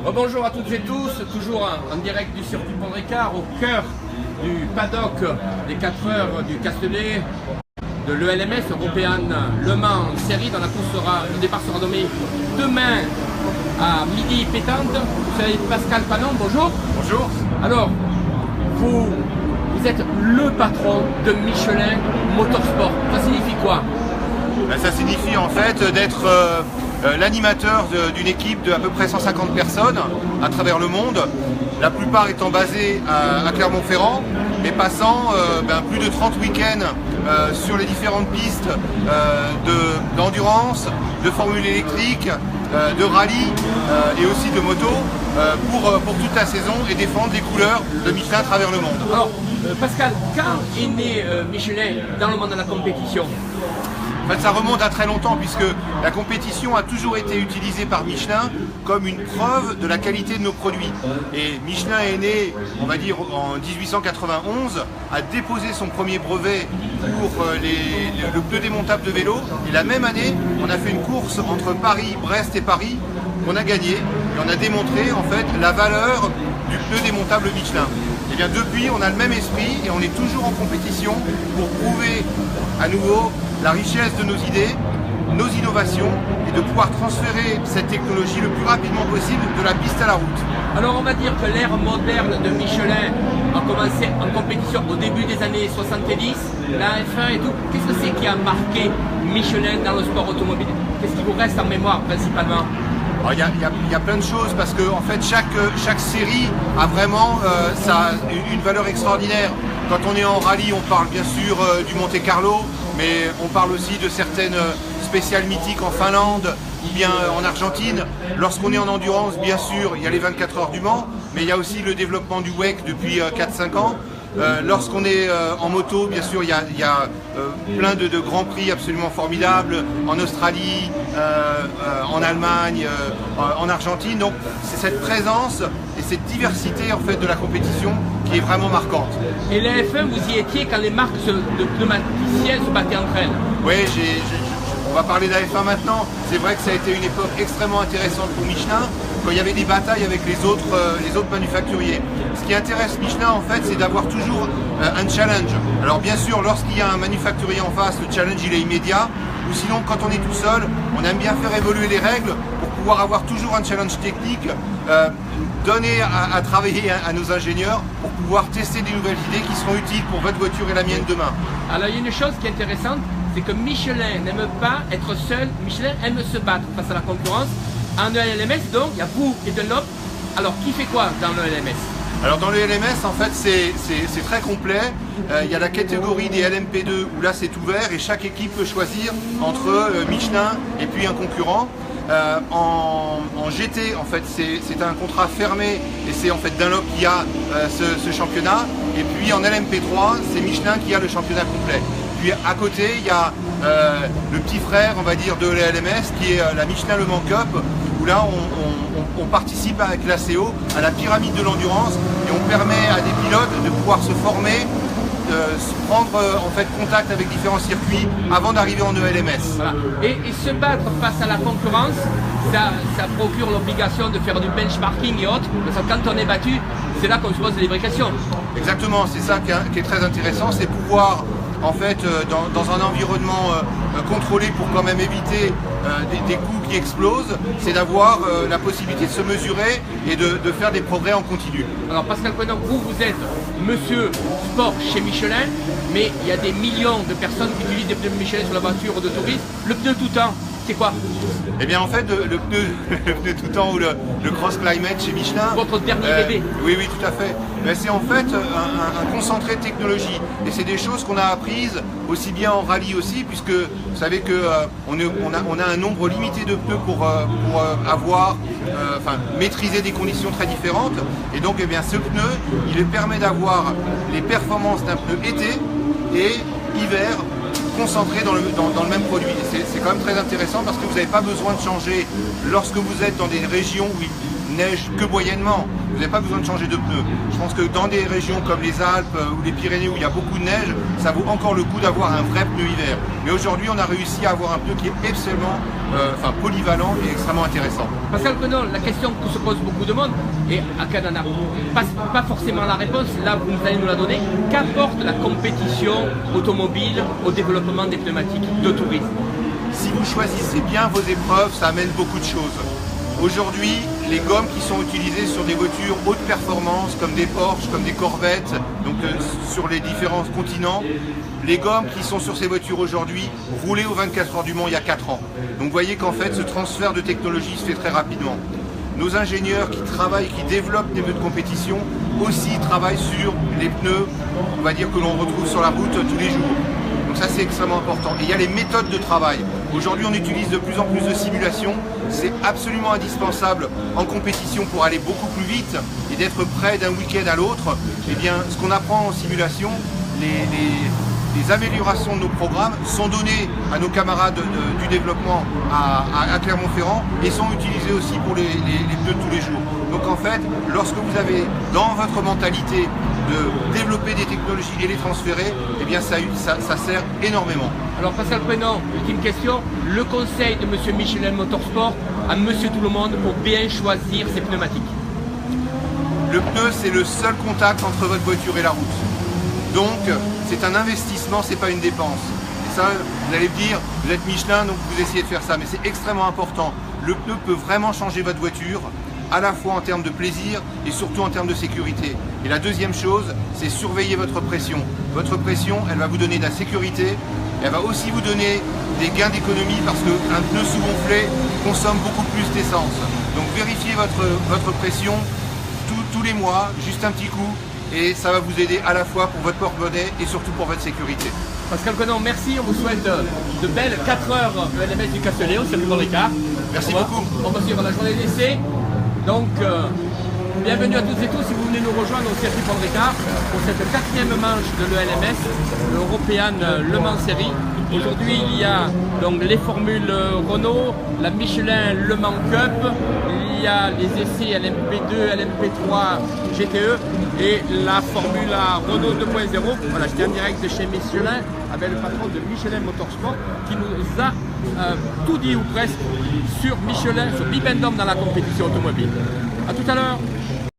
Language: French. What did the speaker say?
Bonjour à toutes et tous, toujours en direct du circuit Paul Ricard, au cœur du paddock des 4 heures du Castellet de l'ELMS European Le Mans série, dont le départ sera donné demain à midi pétante. Vous savez, Pascal Panon, bonjour. Bonjour. Alors, vous êtes le patron de Michelin Motorsport. Ça signifie quoi? Ça signifie en fait d'être l'animateur d'une équipe de à peu près 150 personnes à travers le monde, la plupart étant basés à Clermont-Ferrand, mais passant plus de 30 week-ends sur les différentes pistes d'endurance, de formule électrique, de rallye et aussi de moto pour toute la saison et défendre les couleurs de Michelin à travers le monde. Alors, Pascal, quand est né Michelin dans le monde de la compétition? En fait, ça remonte à très longtemps puisque la compétition a toujours été utilisée par Michelin comme une preuve de la qualité de nos produits. Et Michelin est né, on va dire, en 1891, a déposé son premier brevet pour le pneu démontable de vélo. Et la même année, on a fait une course entre Paris, Brest et Paris qu'on a gagné. Et on a démontré en fait la valeur du pneu démontable Michelin. Et bien depuis, on a le même esprit et on est toujours en compétition pour prouver à nouveau la richesse de nos idées, nos innovations et de pouvoir transférer cette technologie le plus rapidement possible de la piste à la route. Alors on va dire que l'ère moderne de Michelin a commencé en compétition au début des années 70, la F1 et tout. Qu'est-ce que c'est qui a marqué Michelin dans le sport automobile? Qu'est-ce qui vous reste en mémoire principalement? Il y a plein de choses parce que en fait chaque série a vraiment une valeur extraordinaire. Quand on est en rallye, on parle bien sûr du Monte Carlo, mais on parle aussi de certaines spéciales mythiques en Finlande ou bien en Argentine. Lorsqu'on est en endurance, bien sûr, il y a les 24 heures du Mans, mais il y a aussi le développement du WEC depuis 4-5 ans. Lorsqu'on est en moto, bien sûr, il y a plein de grands prix absolument formidables en Australie, en Allemagne, en Argentine. Donc c'est cette présence et cette diversité en fait de la compétition qui est vraiment marquante. Et la F1, vous y étiez quand les marques de pneumaticiens se battaient entre elles? Oui, on va parler de la F1 maintenant. C'est vrai que ça a été une époque extrêmement intéressante pour Michelin, quand il y avait des batailles avec les autres manufacturiers. Ce qui intéresse Michelin en fait, c'est d'avoir toujours un challenge. Alors bien sûr, lorsqu'il y a un manufacturier en face, le challenge il est immédiat, ou sinon quand on est tout seul, on aime bien faire évoluer les règles pour pouvoir avoir toujours un challenge technique, donner à travailler à nos ingénieurs pour pouvoir tester des nouvelles idées qui seront utiles pour votre voiture et la mienne demain. Alors il y a une chose qui est intéressante, c'est que Michelin n'aime pas être seul, Michelin aime se battre face à la concurrence. En ELMS, donc, il y a vous et Dunlop. Alors, qui fait quoi dans le LMS? Alors, dans le LMS, en fait, c'est très complet. Il y a la catégorie des LMP2 où là, c'est ouvert et chaque équipe peut choisir entre Michelin et puis un concurrent. En GT, en fait, c'est un contrat fermé et c'est en fait Dunlop qui a ce championnat. Et puis en LMP3, c'est Michelin qui a le championnat complet. Puis à côté, il y a le petit frère, on va dire, de l'LMS qui est la Michelin Le Mans Cup, où là on participe avec l'ACO à la pyramide de l'endurance et on permet à des pilotes de pouvoir se former, prendre en fait contact avec différents circuits avant d'arriver en ELMS. Voilà. Et se battre face à la concurrence, ça procure l'obligation de faire du benchmarking et autres, parce que quand on est battu, c'est là qu'on se pose les vraies questions. Exactement, c'est ça qui est très intéressant, c'est pouvoir en fait dans un environnement contrôlé pour quand même éviter des coûts qui explosent, c'est d'avoir la possibilité de se mesurer et de faire des progrès en continu. Alors Pascal Coinon, vous êtes monsieur sport chez Michelin, mais il y a des millions de personnes qui utilisent des pneus Michelin sur la voiture de tourisme. Le pneu tout temps, c'est quoi? Eh bien en fait le pneu tout temps ou le Cross Climate chez Michelin. Votre dernier bébé. Oui, tout à fait. C'est en fait un concentré de technologie. Et c'est des choses qu'on a apprises aussi bien en rallye aussi, puisque vous savez qu'on a un nombre limité de pneus pour maîtriser des conditions très différentes. Et donc ce pneu, il permet d'avoir les performances d'un pneu été et hiver concentré dans le même produit. C'est quand même très intéressant parce que vous n'avez pas besoin de changer lorsque vous êtes dans des régions où il neige que moyennement. Vous vous n'avez pas besoin de changer de pneus. Je pense que dans des régions comme les Alpes ou les Pyrénées où il y a beaucoup de neige, ça vaut encore le coup d'avoir un vrai pneu hiver. Mais aujourd'hui, on a réussi à avoir un pneu qui est extrêmement polyvalent et extrêmement intéressant. Pascal Quenon, la question que se pose beaucoup de monde, et à Canada, pas forcément la réponse, là vous allez nous la donner, qu'apporte la compétition automobile au développement des pneumatiques de tourisme? Si vous choisissez bien vos épreuves, ça amène beaucoup de choses. Aujourd'hui, les gommes qui sont utilisées sur des voitures haute performance, comme des Porsche, comme des Corvettes, donc sur les différents continents, les gommes qui sont sur ces voitures aujourd'hui roulaient aux 24 heures du Mans il y a 4 ans. Donc vous voyez qu'en fait, ce transfert de technologie se fait très rapidement. Nos ingénieurs qui travaillent, qui développent des pneus de compétition, aussi travaillent sur les pneus, on va dire, que l'on retrouve sur la route tous les jours. Donc ça, c'est extrêmement important. Et il y a les méthodes de travail. Aujourd'hui, on utilise de plus en plus de simulations. C'est absolument indispensable en compétition pour aller beaucoup plus vite et d'être prêt d'un week-end à l'autre. Eh bien, ce qu'on apprend en simulation, les améliorations de nos programmes sont données à nos camarades du développement à Clermont-Ferrand et sont utilisées aussi pour les pneus de tous les jours. Donc en fait, lorsque vous avez dans votre mentalité de développer des technologies et les transférer, eh bien ça sert énormément. Alors Pascal Quenon, ultime question, le conseil de Monsieur Michelin Motorsport à Monsieur Tout le Monde pour bien choisir ses pneumatiques? Le pneu, c'est le seul contact entre votre voiture et la route. Donc c'est un investissement, c'est pas une dépense. Et ça, vous allez me dire, vous êtes Michelin, donc vous essayez de faire ça, mais c'est extrêmement important. Le pneu peut vraiment changer votre voiture, à la fois en termes de plaisir et surtout en termes de sécurité. Et la deuxième chose, c'est surveiller votre pression. Votre pression, elle va vous donner de la sécurité, et elle va aussi vous donner des gains d'économie parce qu'un pneu sous-gonflé consomme beaucoup plus d'essence. Donc vérifiez votre pression tous les mois, juste un petit coup, et ça va vous aider à la fois pour votre porte-monnaie et surtout pour votre sécurité. Pascal Quenon, merci, on vous souhaite de belles 4 heures de LMS du Castellet au circuit Paul Ricard. Merci beaucoup. On va suivre la journée d'essai. Donc, bienvenue à toutes et tous si vous venez nous rejoindre au circuit Paul Ricard pour cette 4e manche de l'ELMS, l'European Le Mans Series. Aujourd'hui, il y a donc les formules Renault, la Michelin Le Mans Cup, il y a les essais LMP2, LMP3 GTE et la Formule Renault 2.0. Voilà, j'étais en direct de chez Michelin avec le patron de Michelin Motorsport qui nous a tout dit ou presque sur Michelin, sur Bibendum dans la compétition automobile. A tout à l'heure.